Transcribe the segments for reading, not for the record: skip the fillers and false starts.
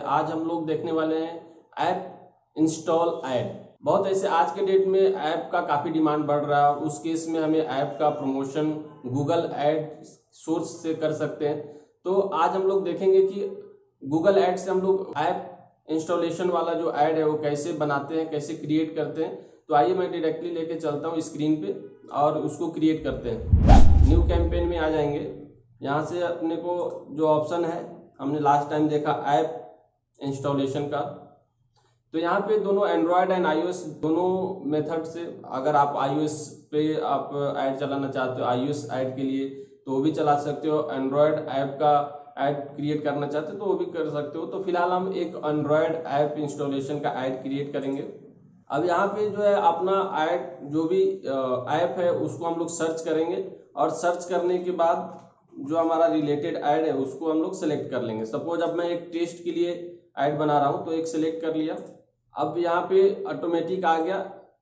आज हम लोग देखने वाले हैं ऐप इंस्टॉल ऐड। बहुत ऐसे आज के डेट में ऐप का काफ़ी डिमांड बढ़ रहा है और उस केस में हमें ऐप का प्रमोशन गूगल ऐड सोर्स से कर सकते हैं। तो आज हम लोग देखेंगे कि गूगल ऐड से हम लोग ऐप इंस्टॉलेशन वाला जो ऐड है वो कैसे बनाते हैं, कैसे क्रिएट करते हैं। तो आइए मैं डायरेक्टली लेके चलता हूँ स्क्रीन पे और उसको क्रिएट करते हैं। न्यू कैंपेन में आ जाएंगे। यहाँ से अपने को जो ऑप्शन है, हमने लास्ट टाइम देखा ऐप इंस्टॉलेशन का, तो यहाँ पे दोनों एंड्रॉयड एंड आईओएस दोनों मेथड से, अगर आप आईओएस पे आप ऐड चलाना चाहते हो आईओएस ऐड के लिए तो वो भी चला सकते हो, एंड्रॉयड ऐप का ऐड क्रिएट करना चाहते हो तो वो भी कर सकते हो। तो फिलहाल हम एक एंड्रॉयड ऐप इंस्टॉलेशन का ऐड क्रिएट करेंगे। अब यहाँ पे जो है अपना ऐड जो भी ऐप है उसको हम लोग सर्च करेंगे और सर्च करने के बाद जो हमारा रिलेटेड ऐड है उसको हम लोग सेलेक्ट कर लेंगे। सपोज अब मैं एक टेस्ट के लिए ऐड बना रहा हूँ तो एक सेलेक्ट कर लिया। अब यहाँ पे ऑटोमेटिक आ गया।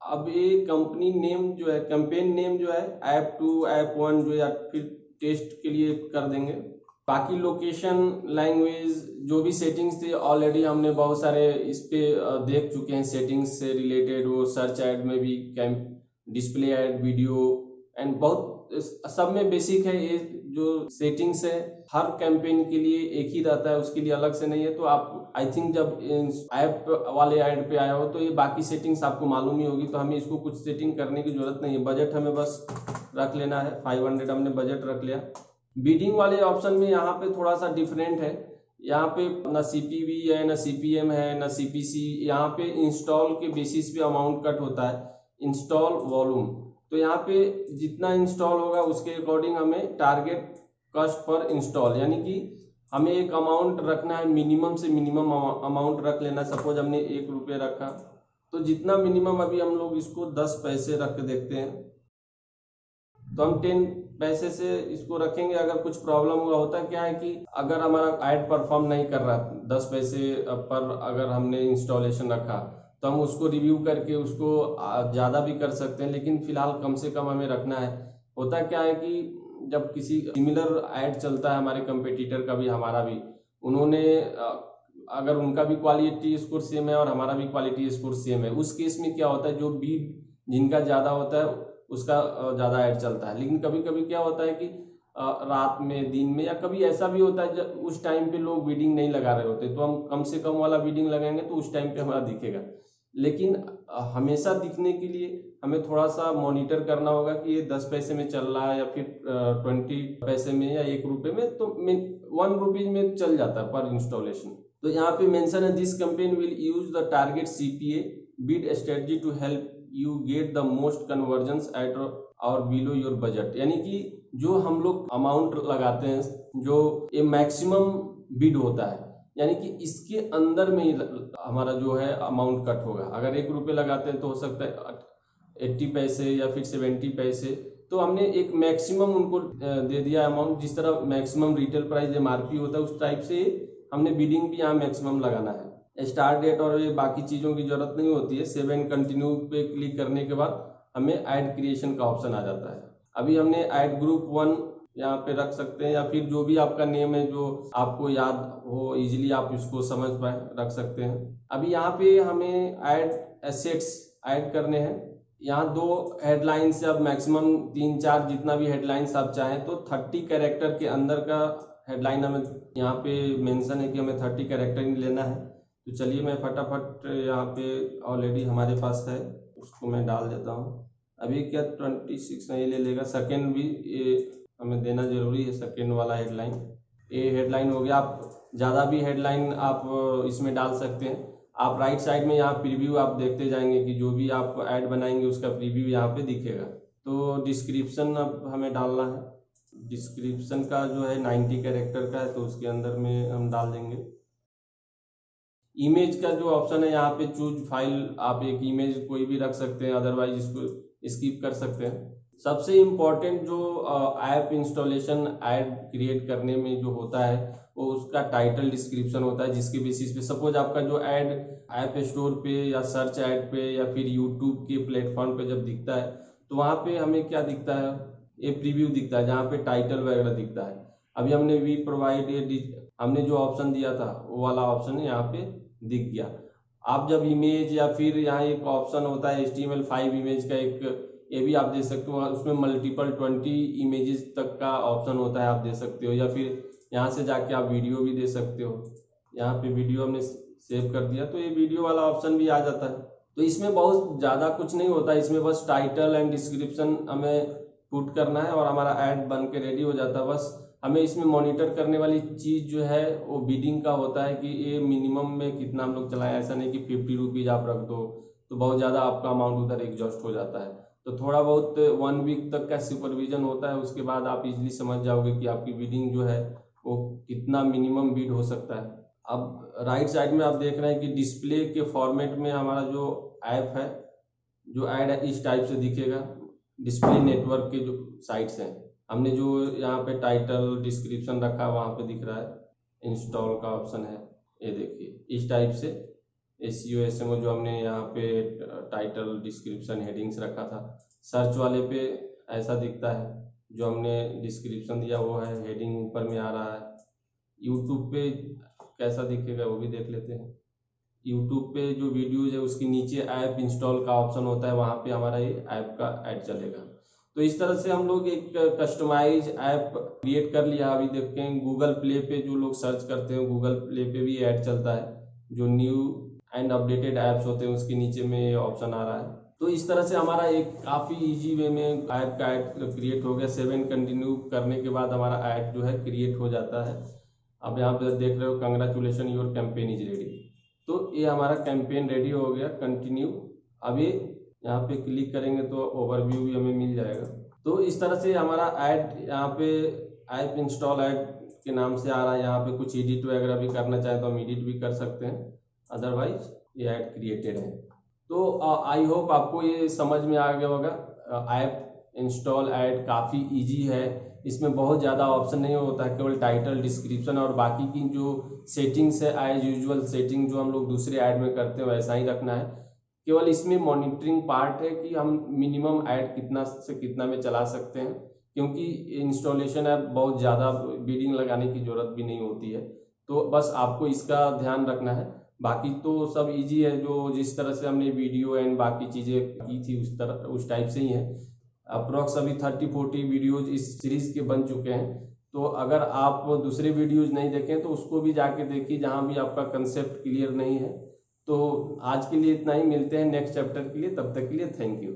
अब ये कंपनी नेम जो है, कैंपेन नेम जो है ऐप 2 ऐप 1 जो या फिर टेस्ट के लिए कर देंगे। बाकी लोकेशन लैंग्वेज जो भी सेटिंग्स थे ऑलरेडी हमने बहुत सारे इस पे देख चुके हैं सेटिंग्स से रिलेटेड। वो सर्च ऐड में भी डिस्प्ले ऐड, वीडियो एंड बहुत सब में बेसिक है। ये जो सेटिंग्स है हर कैंपेन के लिए एक ही रहता है, उसके लिए अलग से नहीं है। तो आप आई थिंक जब ऐप वाले ऐड पे आए हो तो ये बाकी सेटिंग्स आपको मालूम ही होगी। तो हमें इसको कुछ सेटिंग करने की जरूरत नहीं है। बजट हमें बस रख लेना है 500 हमने बजट रख लिया। बिडिंग वाले ऑप्शन में यहाँ पे थोड़ा सा डिफरेंट है। यहाँ पे ना सीपीवी है, ना सीपीएम है, ना सीपीसी। यहाँ पे इंस्टॉल के बेसिस पे अमाउंट कट होता है, इंस्टॉल वॉल्यूम। तो यहाँ पे जितना इंस्टॉल होगा उसके अकॉर्डिंग हमें टारगेट कॉस्ट पर इंस्टॉल, यानी कि हमें एक अमाउंट रखना है, मिनिमम से मिनिमम अमाउंट रख लेना। सपोज हमने 1 रुपये रखा तो जितना मिनिमम, अभी हम लोग इसको 10 पैसे रख के देखते हैं। तो हम 10 पैसे से इसको रखेंगे। अगर कुछ प्रॉब्लम हुआ, होता क्या है कि अगर हमारा ऐड परफॉर्म नहीं कर रहा 10 पैसे पर अगर हमने इंस्टॉलेशन रखा तो हम उसको रिव्यू करके उसको ज़्यादा भी कर सकते हैं, लेकिन फिलहाल कम से कम हमें रखना है। होता क्या है कि जब किसी सिमिलर ऐड चलता है हमारे कंपटीटर का भी हमारा भी, उन्होंने अगर उनका भी क्वालिटी स्कोर सेम है और हमारा भी क्वालिटी स्कोर सेम है, उस केस में क्या होता है जो बीड जिनका ज़्यादा होता है उसका ज़्यादा ऐड चलता है। लेकिन कभी कभी क्या होता है कि रात में, दिन में, या कभी ऐसा भी होता है जब उस टाइम पे लोग बीडिंग नहीं लगा रहे होते, तो हम कम से कम वाला बीडिंग लगाएंगे तो उस टाइम पे हमारा दिखेगा। लेकिन हमेशा दिखने के लिए हमें थोड़ा सा मॉनिटर करना होगा कि ये 10 पैसे में चल रहा है या फिर 20 पैसे में या 1 रुपये में, तो 1 रुपीज में चल जाता है पर इंस्टॉलेशन। तो यहाँ पे मेंशन है this campaign will use the target CPA bid strategy to help you get the most conversions at or below your budget. यानी कि जो हम लोग अमाउंट लगाते हैं, जो ये मैक्सिमम बिड होता है, यानी कि इसके अंदर में ही हमारा जो है अमाउंट कट होगा। अगर 1 रुपये लगाते हैं तो हो सकता है 80 पैसे या फिर 70 पैसे। तो हमने एक मैक्सिमम उनको दे दिया अमाउंट। जिस तरह मैक्सिमम रिटेल प्राइस एमआरपी होता है उस टाइप से हमने बिडिंग भी यहाँ मैक्सिमम लगाना है। स्टार्ट डेट और ये बाकी चीज़ों की जरूरत नहीं होती है। 7 कंटिन्यू पे क्लिक करने के बाद हमें ऐड क्रिएशन का ऑप्शन आ जाता है। अभी हमने ऐड ग्रुप 1 यहाँ पे रख सकते हैं, या फिर जो भी आपका नेम है जो आपको याद हो इजीली आप इसको समझ पाए रख सकते हैं। अभी यहाँ पे हमें ऐड एसेट्स ऐड करने हैं। यहाँ 2 हेडलाइंस से अब मैक्सिमम 3-4 जितना भी हेडलाइंस आप चाहें तो 30 कैरेक्टर के अंदर का हेडलाइन हमें यहाँ पे मेंशन है कि हमें 30 कैरेक्टर ही लेना है। तो चलिए मैं फटाफट यहाँ पे ऑलरेडी हमारे पास है उसको मैं डाल देता हूँ। अभी क्या 26 नहीं ले लेगा, सेकेंड भी ये हमें देना जरूरी है, सेकेंड वाला हेडलाइन। ये हेडलाइन हो गया। आप ज़्यादा भी हेडलाइन आप इसमें डाल सकते हैं। आप राइट साइड में यहाँ प्रीव्यू आप देखते जाएंगे कि जो भी आप ऐड बनाएंगे उसका प्रीव्यू यहाँ पे दिखेगा। तो डिस्क्रिप्शन अब हमें डालना है। डिस्क्रिप्शन का जो है 90 कैरेक्टर का है तो उसके अंदर में हम डाल देंगे। इमेज का जो ऑप्शन है यहाँ पे चूज फाइल, आप एक इमेज कोई भी रख सकते हैं, अदरवाइज इसको स्किप कर सकते हैं। सबसे इम्पोर्टेंट जो ऐप इंस्टॉलेशन ऐड क्रिएट करने में जो होता है वो उसका टाइटल डिस्क्रिप्शन होता है, जिसके बेसिस पे सपोज आपका जो ऐड ऐप स्टोर पे या सर्च ऐड पे या फिर यूट्यूब के प्लेटफॉर्म पे जब दिखता है तो वहाँ पे हमें क्या दिखता है, ये प्रीव्यू दिखता है जहाँ पे टाइटल वगैरह दिखता है। अभी हमने वी प्रोवाइड हमने जो ऑप्शन दिया था वो वाला ऑप्शन यहाँ पे दिख गया। आप जब इमेज या फिर यहाँ एक ऑप्शन होता है HTML5 इमेज का, एक ये भी आप दे सकते हो, उसमें मल्टीपल 20 इमेजेस तक का ऑप्शन होता है, आप दे सकते हो। या फिर यहाँ से जाके आप वीडियो भी दे सकते हो। यहाँ पे वीडियो हमने सेव कर दिया तो ये वीडियो वाला ऑप्शन भी आ जाता है। तो इसमें बहुत ज़्यादा कुछ नहीं होता है, इसमें बस टाइटल एंड डिस्क्रिप्शन हमें पुट करना है और हमारा ऐड बन के रेडी हो जाता है। बस हमें इसमें मॉनिटर करने वाली चीज़ जो है वो बिडिंग का होता है कि ये मिनिमम में कितना हम लोग चलाएं। ऐसा नहीं कि 50 रुपीज़ आप रख दो तो बहुत ज़्यादा आपका अमाउंट उधर एग्जॉस्ट हो जाता है। तो थोड़ा बहुत 1 वीक तक का सुपरविजन होता है, उसके बाद आप इजीली समझ जाओगे कि आपकी बिडिंग जो है वो कितना मिनिमम बिड हो सकता है। अब राइट साइड में आप देख रहे हैं कि डिस्प्ले के फॉर्मेट में हमारा जो ऐप है, जो ऐड है इस टाइप से दिखेगा। डिस्प्ले नेटवर्क के जो साइट्स हैं, हमने जो यहाँ पे टाइटल डिस्क्रिप्शन रखा है वहाँ पे दिख रहा है, इंस्टॉल का ऑप्शन है, ये देखिए इस टाइप से। SEO SMO जो हमने यहाँ पे टाइटल डिस्क्रिप्शन हेडिंग्स रखा था, सर्च वाले पे ऐसा दिखता है। जो हमने डिस्क्रिप्शन दिया वो है, हेडिंग ऊपर में आ रहा है। यूट्यूब पे कैसा दिखेगा वो भी देख लेते हैं। यूट्यूब पे जो वीडियोज है उसके नीचे ऐप इंस्टॉल का ऑप्शन होता है, वहाँ पे हमारा ये ऐप का ऐड चलेगा। तो इस तरह से हम लोग एक कस्टमाइज ऐप क्रिएट कर लिया। अभी देखते हैं गूगल प्ले पे जो लोग सर्च करते हैं, गूगल प्ले पे भी ऐड चलता है। जो न्यू एंड अपडेटेड ऐप्स होते हैं उसके नीचे में ये ऑप्शन आ रहा है। तो इस तरह से हमारा एक काफ़ी इजी वे में ऐप का ऐड क्रिएट हो गया। 7 कंटिन्यू करने के बाद हमारा ऐड जो है क्रिएट हो जाता है। अब यहाँ पे देख रहे हो, congratulation your campaign is ready. तो ये हमारा कैंपेन रेडी हो गया, कंटिन्यू। अभी यहाँ पे क्लिक करेंगे तो ओवरव्यू भी हमें मिल जाएगा। तो इस तरह से हमारा ऐड यहाँ पे ऐप इंस्टॉल ऐड के नाम से आ रहा है। यहाँ पे कुछ एडिट वगैरह भी करना चाहे तो हम एडिट भी कर सकते हैं, अदरवाइज ये ऐड क्रिएटेड है। तो आई होप आपको ये समझ में आ गया होगा। ऐप इंस्टॉल ऐड काफ़ी इजी है, इसमें बहुत ज़्यादा ऑप्शन नहीं होता है, केवल टाइटल डिस्क्रिप्शन और बाकी की जो सेटिंग्स है एज यूजुअल सेटिंग जो हम लोग दूसरे ऐड में करते हैं वैसा ही रखना है। केवल इसमें मॉनिटरिंग पार्ट है कि हम मिनिमम ऐड कितना से कितना में चला सकते हैं, क्योंकि इंस्टॉलेशन ऐप बहुत ज़्यादा बिडिंग लगाने की ज़रूरत भी नहीं होती है। तो बस आपको इसका ध्यान रखना है, बाकी तो सब इजी है। जो जिस तरह से हमने वीडियो एंड बाकी चीज़ें की थी उस टाइप से ही है। अप्रॉक्स अभी 30-40 वीडियोज इस सीरीज़ के बन चुके हैं। तो अगर आप दूसरे वीडियोज नहीं देखें तो उसको भी जाके देखिए जहाँ भी आपका कंसेप्ट क्लियर नहीं है। तो आज के लिए इतना ही, मिलते हैं नेक्स्ट चैप्टर के लिए, तब तक के लिए थैंक यू।